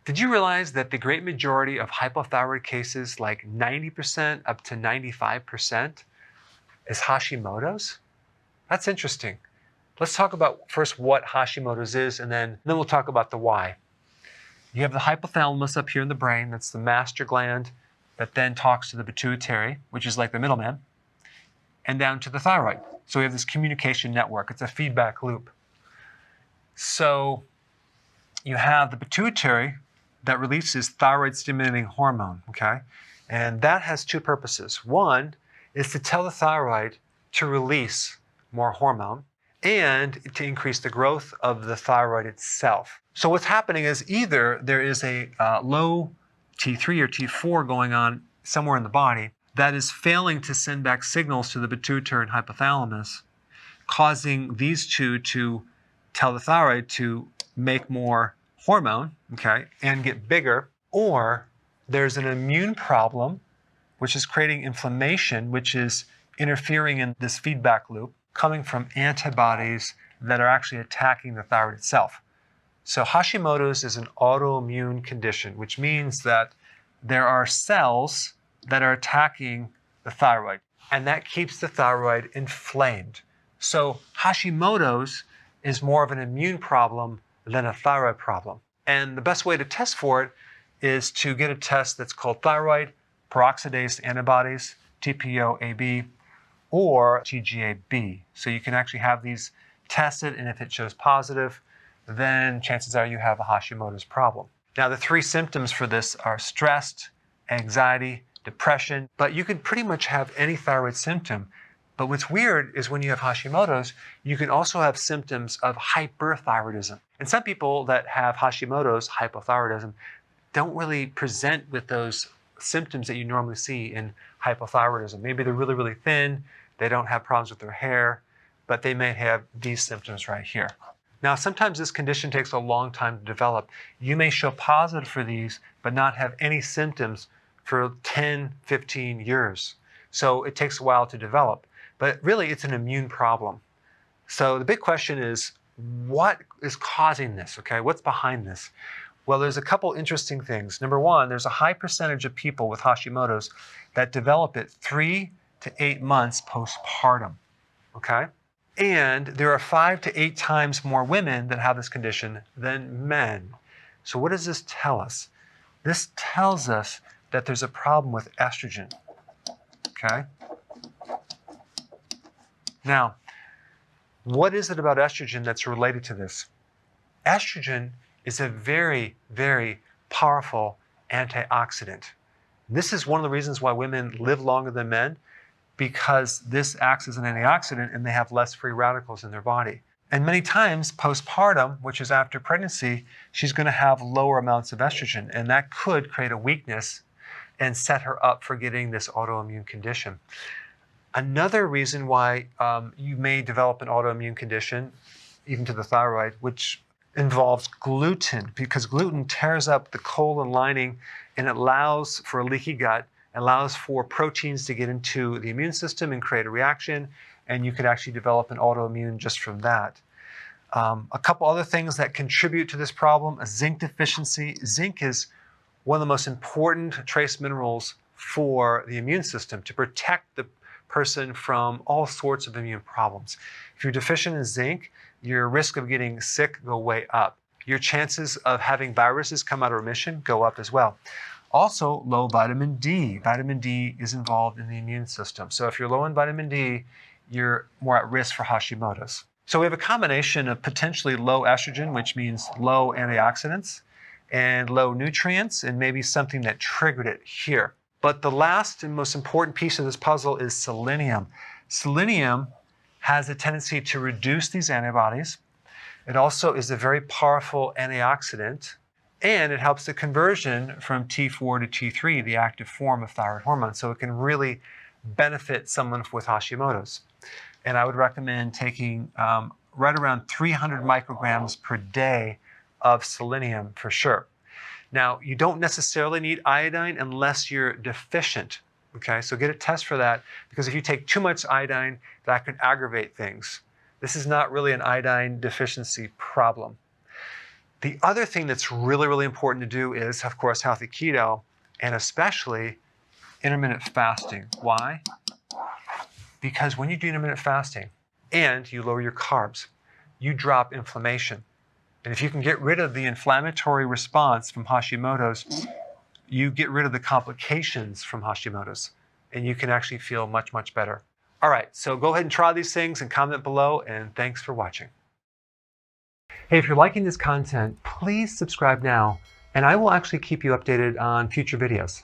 Did you realize that the great majority of hypothyroid cases, like 90% up to 95%, is Hashimoto's? That's interesting. Let's talk about first what Hashimoto's is, and then we'll talk about the why. You have the hypothalamus up here in the brain. That's the master gland that then talks to the pituitary, which is like the middleman, and down to the thyroid. So we have this communication network. It's a feedback loop. So you have the pituitary that releases thyroid-stimulating hormone, okay? And that has two purposes. One is to tell the thyroid to release more hormone and to increase the growth of the thyroid itself. So what's happening is either there is a low T3 or T4 going on somewhere in the body that is failing to send back signals to the pituitary and hypothalamus, causing these two to tell the thyroid to make more hormone, okay, and get bigger, or there's an immune problem, which is creating inflammation, which is interfering in this feedback loop, coming from antibodies that are actually attacking the thyroid itself. So Hashimoto's is an autoimmune condition, which means that there are cells that are attacking the thyroid, and that keeps the thyroid inflamed. So Hashimoto's is more of an immune problem than a thyroid problem. And the best way to test for it is to get a test that's called thyroid peroxidase antibodies, TPO-AB, or TGA-B. So you can actually have these tested, and if it shows positive, then chances are you have a Hashimoto's problem. Now, the three symptoms for this are stress, anxiety, depression, but you can pretty much have any thyroid symptom. But what's weird is when you have Hashimoto's, you can also have symptoms of hyperthyroidism. And some people that have Hashimoto's, hypothyroidism, don't really present with those symptoms that you normally see in hypothyroidism. Maybe they're really, really thin, they don't have problems with their hair, but they may have these symptoms right here. Now, sometimes this condition takes a long time to develop. You may show positive for these, but not have any symptoms for 10, 15 years. So it takes a while to develop. But really, it's an immune problem. So the big question is, what is causing this, okay? What's behind this? Well, there's a couple interesting things. Number one, there's a high percentage of people with Hashimoto's that develop it 3 to 8 months postpartum, okay? And there are 5 to 8 times more women that have this condition than men. So what does this tell us? This tells us that there's a problem with estrogen, okay? Now, what is it about estrogen that's related to this? Estrogen is a very, very powerful antioxidant. This is one of the reasons why women live longer than men, because this acts as an antioxidant and they have less free radicals in their body. And many times postpartum, which is after pregnancy, she's going to have lower amounts of estrogen, and that could create a weakness and set her up for getting this autoimmune condition. Another reason why you may develop an autoimmune condition, even to the thyroid, which involves gluten, because gluten tears up the colon lining and it allows for a leaky gut, allows for proteins to get into the immune system and create a reaction, and you could actually develop an autoimmune just from that. A couple other things that contribute to this problem: a zinc deficiency. Zinc is one of the most important trace minerals for the immune system to protect the person from all sorts of immune problems. If you're deficient in zinc, your risk of getting sick go way up. Your chances of having viruses come out of remission go up as well. Also, low vitamin D. Vitamin D is involved in the immune system. So if you're low in vitamin D, you're more at risk for Hashimoto's. So we have a combination of potentially low estrogen, which means low antioxidants, and low nutrients, and maybe something that triggered it here. But the last and most important piece of this puzzle is selenium. Selenium has a tendency to reduce these antibodies. It also is a very powerful antioxidant, and it helps the conversion from T4 to T3, the active form of thyroid hormone. So it can really benefit someone with Hashimoto's. And I would recommend taking right around 300 micrograms per day of selenium for sure. Now, you don't necessarily need iodine unless you're deficient, okay? So get a test for that, because if you take too much iodine, that can aggravate things. This is not really an iodine deficiency problem. The other thing that's really, really important to do is, of course, healthy keto, and especially intermittent fasting. Why? Because when you do intermittent fasting and you lower your carbs, you drop inflammation. And if you can get rid of the inflammatory response from Hashimoto's, you get rid of the complications from Hashimoto's, and you can actually feel much, much better. All right, so go ahead and try these things and comment below, and thanks for watching. Hey, if you're liking this content, please subscribe now, and I will actually keep you updated on future videos.